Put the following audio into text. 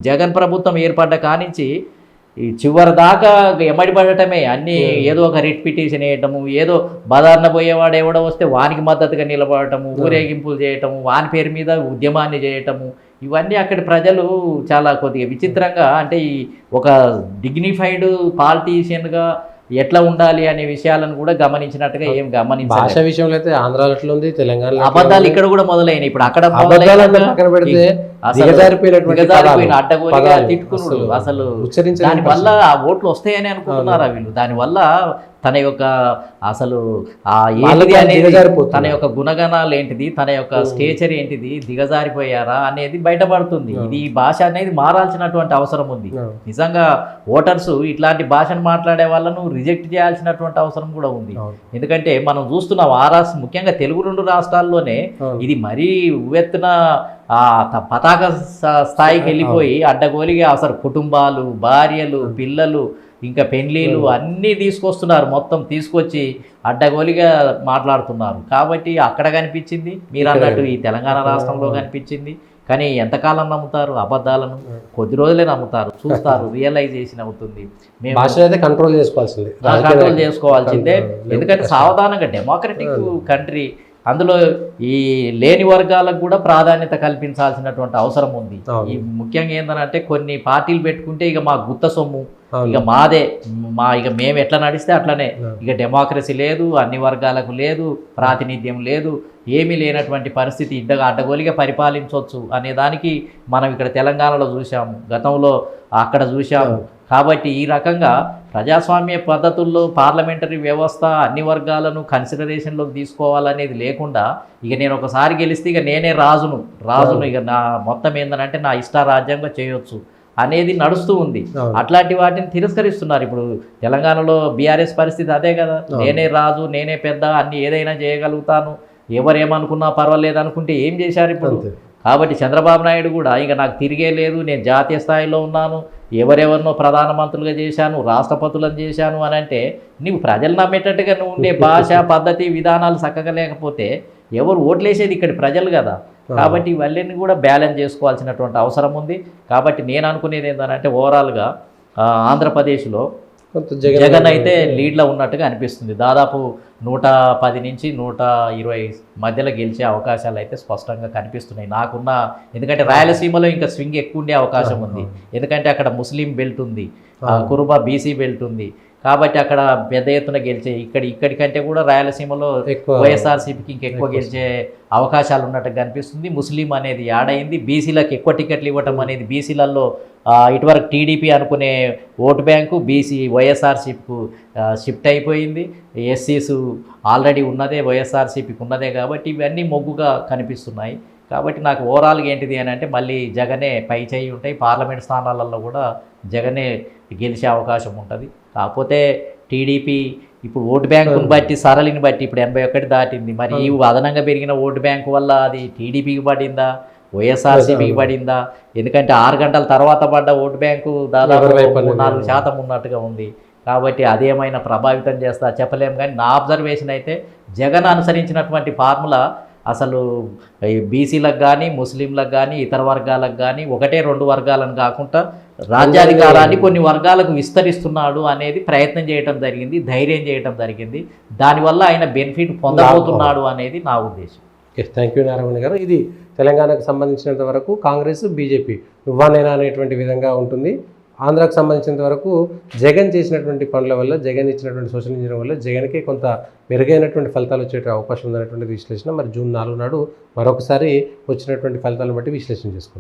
జగన్ ప్రభుత్వం ఏర్పడ్డ కానించి ఈ చివరి దాకా ఎమ్మడి పడటమే అన్నీ ఏదో ఒక రిట్ పిటిషన్ వేయటము, ఏదో బదారణ పోయేవాడు ఎవడో వస్తే వానికి మద్దతుగా నిలబడటము, ఊరేగింపులు చేయటము, వాని పేరు మీద ఉద్యమాన్ని చేయటము, ఇవన్నీ అక్కడి ప్రజలు చాలా కొద్దిగా విచిత్రంగా అంటే ఈ ఒక డిగ్నిఫైడ్ పాలిటీషియన్గా ఎట్లా ఉండాలి అనే విషయాలను కూడా గమనించినట్టుగా ఏం గమనించాలి. భాష విషయంలో అయితే ఆంధ్రాలో ఎట్లా ఉంది, తెలంగాణలో అబద్ధాలు ఇక్కడ కూడా మొదలైనవి. ఇప్పుడు అక్కడ అడ్డగోలుగా తిట్టుకున్నాడు. అసలు దాని వల్ల ఆ ఓట్లు వస్తాయని అనుకుంటున్నారా వీళ్ళు? దానివల్ల తన యొక్క అసలు ఏంటిది అనేది, తన యొక్క గుణగణాలు ఏంటిది, తన యొక్క స్టేచర్ ఏంటిది, దిగజారిపోయారా అనేది బయటపడుతుంది. ఇది భాష అనేది మారాల్సినటువంటి అవసరం ఉంది. నిజంగా ఓటర్స్ ఇట్లాంటి భాషను మాట్లాడే వాళ్ళను రిజెక్ట్ చేయాల్సినటువంటి అవసరం కూడా ఉంది. ఎందుకంటే మనం చూస్తున్నాం ముఖ్యంగా తెలుగు 2 రాష్ట్రాల్లోనే ఇది మరీ ఉవ్వెత్తున పతాక స్థాయికి వెళ్ళిపోయి అడ్డగోలిగా అసలు కుటుంబాలు, భార్యలు, పిల్లలు, ఇంకా పెళ్లిళ్ళు అన్నీ తీసుకొస్తున్నారు. మొత్తం తీసుకొచ్చి అడ్డగోలిగా మాట్లాడుతున్నారు. కాబట్టి అక్కడ కనిపించింది, మీరు అన్నట్టు ఈ తెలంగాణ రాష్ట్రంలో కనిపించింది. కానీ ఎంతకాలం నమ్ముతారు అబద్ధాలను? కొద్ది రోజులే నమ్ముతారు, చూస్తారు, రియలైజేషన్ అవుతుంది. మేము కంట్రోల్ చేసుకోవాల్సిందే. ఎందుకంటే సావధానంగా డెమోక్రటిక్ కంట్రీ, అందులో ఈ లేని వర్గాలకు కూడా ప్రాధాన్యత కల్పించాల్సినటువంటి అవసరం ఉంది. ఈ ముఖ్యంగా ఏంటంటే కొన్ని పార్టీలు పెట్టుకుంటే ఇక మా గుత్త సొమ్ము, ఇక మాదే, ఇక మేము ఎట్లా నడిస్తే అట్లనే, ఇక డెమోక్రసీ లేదు, అన్ని వర్గాలకు లేదు, ప్రాతినిధ్యం లేదు, ఏమీ లేనటువంటి పరిస్థితి, అడ్డగోలిగా పరిపాలించవచ్చు అనే దానికి మనం ఇక్కడ తెలంగాణలో చూసాము, గతంలో అక్కడ చూసాము. కాబట్టి ఈ రకంగా ప్రజాస్వామ్య పద్ధతుల్లో పార్లమెంటరీ వ్యవస్థ అన్ని వర్గాలను కన్సిడరేషన్లోకి తీసుకోవాలనేది లేకుండా ఇక నేను ఒకసారి గెలిస్తే ఇక నేనే రాజును ఇక నా మొత్తం ఏంటంటే నా ఇష్టారాజ్యంగా చేయొచ్చు అనేది నడుస్తూ ఉంది. అట్లాంటి వాటిని తిరస్కరిస్తున్నారు. ఇప్పుడు తెలంగాణలో బీఆర్ఎస్ పరిస్థితి అదే కదా, నేనే రాజు, నేనే పెద్ద, అన్ని ఏదైనా చేయగలుగుతాను, ఎవరేమనుకున్నా పర్వాలేదు అనుకుంటే ఏం చేశారు ఇప్పుడు? కాబట్టి చంద్రబాబు నాయుడు కూడా ఇక నాకు తిరిగే లేదు, నేను జాతీయ స్థాయిలో ఉన్నాను, ఎవరెవరినో ప్రధానమంత్రులుగా చేశాను, రాష్ట్రపతులను చేశాను అని అంటే, నీవు ప్రజలు నమ్మేటట్టుగా నువ్వు ఉండే భాష, పద్ధతి, విధానాలు చక్కగా లేకపోతే ఎవరు ఓట్లేసేది ఇక్కడ ప్రజలు కదా. కాబట్టి ఇవన్నీ కూడా బ్యాలెన్స్ చేసుకోవాల్సినటువంటి అవసరం ఉంది. కాబట్టి నేను అనుకునేది ఏంటంటే ఓవరాల్గా ఆంధ్రప్రదేశ్లో జగన్ అయితే లీడ్లో ఉన్నట్టుగా అనిపిస్తుంది. దాదాపు 110 నుంచి 120 మధ్యలో గెలిచే అవకాశాలు అయితే స్పష్టంగా కనిపిస్తున్నాయి నాకున్న. ఎందుకంటే రాయలసీమలో ఇంకా స్వింగ్ ఎక్కువ ఉండే అవకాశం ఉంది. ఎందుకంటే అక్కడ ముస్లిం బెల్ట్ ఉంది, కురుబ బీసీ బెల్ట్ ఉంది. కాబట్టి అక్కడ పెద్ద ఎత్తున గెలిచే ఇక్కడికంటే కూడా రాయలసీమలో వైఎస్ఆర్సీపీకి ఇంకెక్కువ గెలిచే అవకాశాలు ఉన్నట్టు కనిపిస్తుంది. ముస్లిం అనేది యాడ్ అయింది, బీసీలకు ఎక్కువ టికెట్లు ఇవ్వటం అనేది బీసీలలో ఇటువరకు టీడీపీ అనుకునే ఓటు బ్యాంకు బీసీ వైఎస్ఆర్సీపీకు షిఫ్ట్ అయిపోయింది. ఎస్సీస్ ఆల్రెడీ ఉన్నదే వైఎస్ఆర్సీపీకి ఉన్నదే. కాబట్టి ఇవన్నీ మొగ్గుగా కనిపిస్తున్నాయి. కాబట్టి నాకు ఓవరాల్గా ఏంటిది అని అంటే మళ్ళీ జగనే పై చేయి ఉంటాయి. పార్లమెంట్ స్థానాలలో కూడా జగనే గెలిచే అవకాశం ఉంటుంది. కాకపోతే టీడీపీ ఇప్పుడు ఓటు బ్యాంకును బట్టి, సరళిని బట్టి ఇప్పుడు 81 దాటింది. మరి ఈ అదనంగా పెరిగిన ఓటు బ్యాంకు వల్ల అది టీడీపీకి పడిందా, వైఎస్ఆర్సీపీకి పడిందా? ఎందుకంటే 6 గంటల తర్వాత పడ్డ ఓటు బ్యాంకు దాదాపు 4% ఉన్నట్టుగా ఉంది. కాబట్టి అదేమైనా ప్రభావితం చేస్తా చెప్పలేము. కానీ నా అబ్జర్వేషన్ అయితే జగన్ అనుసరించినటువంటి ఫార్ములా అసలు బీసీలకు కానీ, ముస్లింలకు కానీ, ఇతర వర్గాలకు కానీ, 1-2 వర్గాలను కాకుండా రాజ్యాధికారాన్ని కొన్ని వర్గాలకు విస్తరిస్తున్నాడు అనేది ప్రయత్నం చేయడం జరిగింది, ధైర్యం చేయడం జరిగింది. దానివల్ల ఆయన బెనిఫిట్ పొందబోతున్నాడు అనేది నా ఉద్దేశం. థ్యాంక్ యూ నారాయణ గారు. ఇది తెలంగాణకు సంబంధించినంత వరకు కాంగ్రెస్, బీజేపీ నువ్వానేనా అనేటువంటి విధంగా ఉంటుంది. ఆంధ్రాకు సంబంధించినంత వరకు జగన్ చేసినటువంటి పనుల వల్ల, జగన్ ఇచ్చినటువంటి సోషల్ ఇంజనీరింగ్ వల్ల జగన్కే కొంత మెరుగైనటువంటి ఫలితాలు వచ్చే అవకాశం ఉందనేటువంటి విశ్లేషణ మరి జూన్ 4 నాడు మరొకసారి వచ్చినటువంటి ఫలితాలను బట్టి విశ్లేషణ చేసుకుందాం.